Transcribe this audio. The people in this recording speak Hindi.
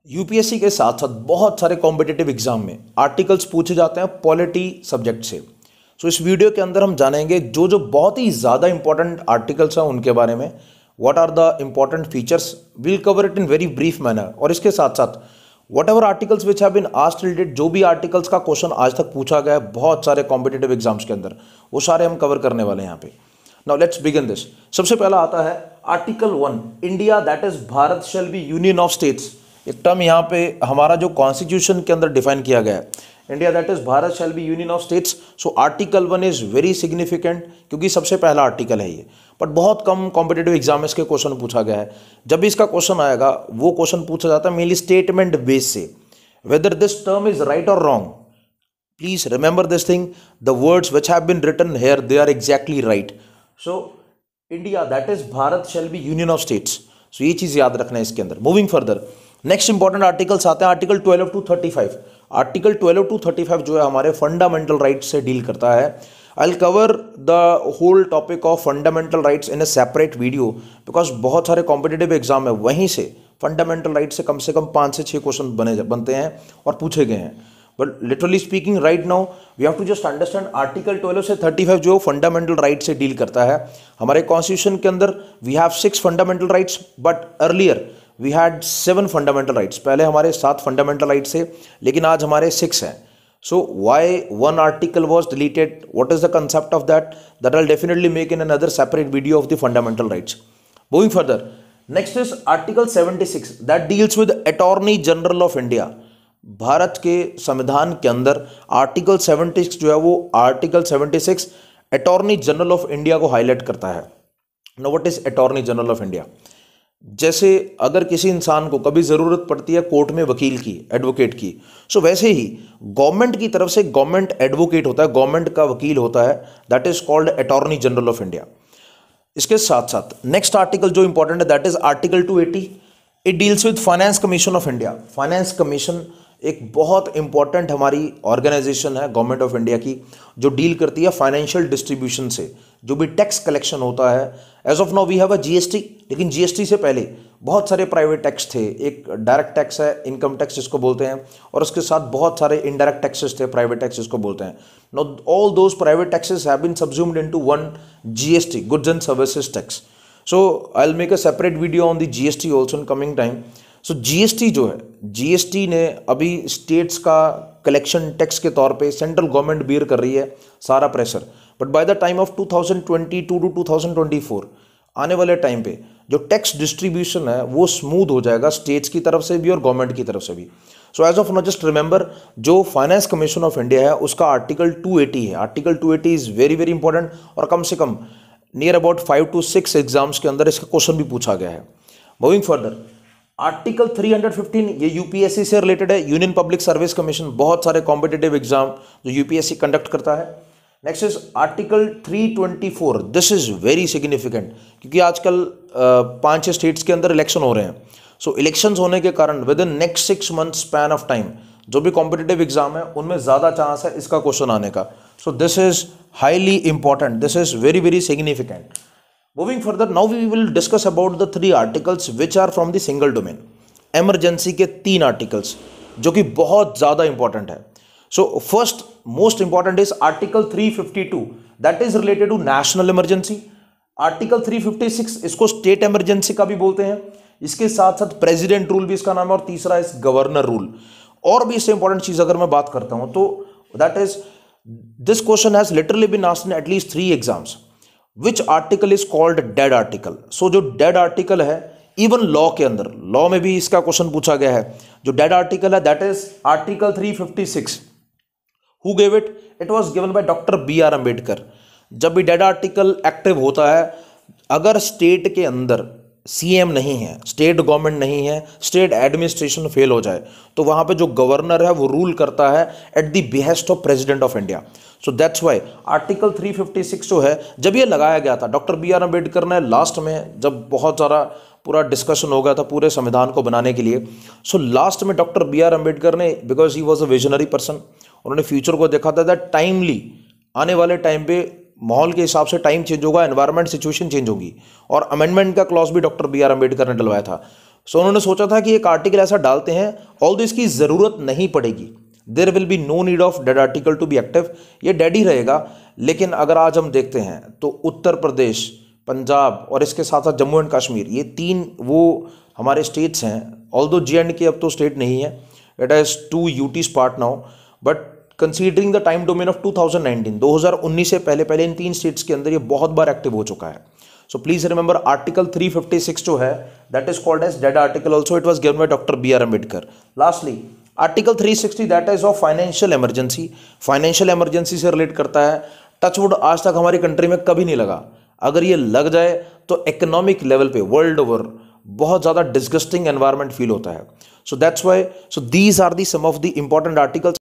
यूपीएससी के साथ साथ बहुत सारे कॉम्पिटिटिव एग्जाम में आर्टिकल्स पूछे जाते हैं पॉलिटी सब्जेक्ट से। सो इस वीडियो के अंदर हम जानेंगे जो जो बहुत ही ज़्यादा इंपॉर्टेंट आर्टिकल्स हैं उनके बारे में, what are the important features, will cover it in very brief manner. और इसके साथ साथ whatever articles which have been asked related, जो भी आर्टिकल्स का क्वेश्चन आज तक पूछा गया है बहुत सारे कॉम्पिटिटिव एग्जाम्स के अंदर, वो सारे हम कवर करने वाले हैं यहाँ पे। Now let's begin this. सबसे पहला आता है article 1, India that is Bharat shall be union of states. एक टर्म यहाँ पे हमारा जो कॉन्स्टिट्यूशन के अंदर डिफाइन किया गया है, India that is Bharat shall be union of states. So article 1 is very significant क्योंकि सबसे पहला आर्टिकल है ये, बट बहुत कम कॉम्पिटेटिव एग्जाम में इसके क्वेश्चन पूछा गया है। जब भी इसका क्वेश्चन आएगा वो क्वेश्चन पूछा जाता है मेनली स्टेटमेंट बेस से, whether this term is right और wrong. Please remember this thing, the words which have been written here, they are exactly right. So India that is Bharat shall be union of states. So ये चीज़ याद रखना है इसके अंदर। Moving further, next important articles आते हैं आर्टिकल 12 to 35। आर्टिकल 12 to 35 जो है हमारे फंडामेंटल राइट्स से डील करता है। I will cover the whole topic of fundamental rights in a separate video, because बहुत सारे कॉम्पिटेटिव एग्जाम है वहीं से फंडामेंटल राइट से कम 5 से 6 क्वेश्चन बनते हैं और पूछे गए हैं। But literally speaking right now we have to just understand article 12 से 35 जो फंडामेंटल राइट से डील करता है। हमारे कॉन्स्टिट्यूशन के अंदर we have 6 fundamental rights, but earlier we had 7 fundamental rights. पहले हमारे 7 फंडामेंटल राइट्स थे, लेकिन आज हमारे 6 हैं। So why 1 article was deleted, what is the concept of that I'll definitely make in another separate video of the fundamental rights. Moving further, next is article 76 that deals with Attorney General of India. Bharat के संविधान के अंदर आर्टिकल 76 जो है वो article 76 attorney general of India को हाईलाइट करता है। Know what is attorney general of India? जैसे अगर किसी इंसान को कभी ज़रूरत पड़ती है कोर्ट में वकील की, एडवोकेट की, सो वैसे ही गवर्नमेंट की तरफ से गवर्नमेंट एडवोकेट होता है, गवर्नमेंट का वकील होता है, that is called attorney general of India. इसके साथ साथ नेक्स्ट आर्टिकल जो इंपॉर्टेंट है that is article 280। It deals with finance commission of India. Finance commission एक बहुत इंपॉर्टेंट हमारी ऑर्गेनाइजेशन है गवर्नमेंट ऑफ इंडिया की, जो डील करती है फाइनेंशियल डिस्ट्रीब्यूशन से, जो भी टैक्स कलेक्शन होता है। As of now we have a GST, लेकिन जीएसटी से पहले बहुत सारे प्राइवेट टैक्स थे। एक डायरेक्ट टैक्स है, इनकम टैक्स जिसको बोलते हैं, और उसके साथ बहुत सारे इनडायरेक्ट टैक्सेस थे, प्राइवेट टैक्स जिसको बोलते हैं। No all those private taxes have been subsumed into one GST, goods and services tax. So I will make a separate video on the GST also in coming time. So GST जो है, जीएसटी ने अभी स्टेट्स का कलेक्शन टैक्स के तौर पे सेंट्रल गवर्नमेंट बीयर कर रही है सारा pressure, but by the time of 2022 to 2024 आने वाले टाइम पे जो टैक्स डिस्ट्रीब्यूशन है वो स्मूथ हो जाएगा स्टेट्स की तरफ से भी और गवर्नमेंट की तरफ से भी। So as of now just remember, जो फाइनेंस कमीशन ऑफ इंडिया है उसका आर्टिकल 280 है। Article 280 is very very important, और कम से कम नियर अबाउट 5 to 6 एग्जाम्स के अंदर इसका क्वेश्चन भी पूछा गया है। मूविंग फर्दर, आर्टिकल 315 ये यूपीएससी से रिलेटेड है, यूनियन पब्लिक सर्विस कमीशन, बहुत सारे कॉम्पिटिटिव एग्जाम जो यूपीएससी कंडक्ट करता है। Next is article 324। This is very significant क्योंकि आजकल 5-6 स्टेट्स के अंदर इलेक्शन हो रहे हैं। सो इलेक्शंस होने के कारण with in next 6 months span of time जो भी कॉम्पिटिटिव एग्जाम है उनमें ज़्यादा चांस है इसका क्वेश्चन आने का। So this is highly important, this is very very significant. Moving further, now we will discuss about the 3 articles which are from the single domain. Emergency के 3 articles जो कि बहुत ज़्यादा इंपॉर्टेंट है। So first most important is article 352 that is related to national emergency. Article 356 इसको state emergency का भी बोलते हैं। इसके साथ साथ प्रेसिडेंट रूल भी इसका नाम है, और तीसरा इस गवर्नर रूल। और भी इससे इंपॉर्टेंट चीज़ अगर मैं बात करता हूँ तो that is this question has literally been asked in at least 3 exams. Which article is called dead article? So जो डेड आर्टिकल है, इवन लॉ के अंदर, लॉ में भी इसका क्वेश्चन पूछा गया है। जो डेड आर्टिकल है that is article 356। Who gave it? It was given by doctor BR Ambedkar. जब भी डेड आर्टिकल एक्टिव होता है, अगर स्टेट के अंदर सीएम नहीं है, स्टेट गवर्नमेंट नहीं है, स्टेट एडमिनिस्ट्रेशन फेल हो जाए, तो वहां पे जो गवर्नर है वो रूल करता है at the behest of president of India. So that's Y article 356 जो है, जब ये लगाया गया था डॉक्टर BR अम्बेडकर ने लास्ट में, जब बहुत सारा पूरा डिस्कशन हो गया था पूरे संविधान को बनाने के लिए, सो लास्ट में डॉक्टर BR अम्बेडकर ने, because he was a visionary person, उन्होंने फ्यूचर को देखा था दैट टाइमली आने वाले टाइम पे माहौल के हिसाब से टाइम चेंज होगा, एनवायरमेंट सिचुएशन चेंज होगी, और अमेंडमेंट का क्लॉज भी डॉक्टर BR अम्बेडकर ने डलवाया था। सो उन्होंने सोचा था कि एक आर्टिकल ऐसा डालते हैं, ऑल्दो इसकी ज़रूरत नहीं पड़ेगी, there will be no need of dead article to be active, ये डेड ही रहेगा। लेकिन अगर आज हम देखते हैं तो उत्तर प्रदेश, पंजाब और इसके साथ साथ जम्मू एंड कश्मीर, ये तीन वो हमारे स्टेट्स हैं, ऑल्दो J&K अब तो स्टेट नहीं है, it has 2 UTs part now, but considering the time domain of 2019, 2019 से पहले पहले इन 3 स्टेट्स के अंदर ये बहुत बार एक्टिव हो चुका है। सो प्लीज रिमेंबर आर्टिकल 356 जो है that is called as dead article, also it was given by doctor BR Ambedkar. Lastly article 360 that is of financial emergency, financial emergency से रिलेट करता है। टचवुड आज तक हमारी कंट्री में कभी नहीं लगा, अगर ये लग जाए तो इकोनॉमिक लेवल पे वर्ल्ड ओवर बहुत ज़्यादा डिस्गस्टिंग एनवायरनमेंट फील होता है। So that's why, so these are the some of the important articles.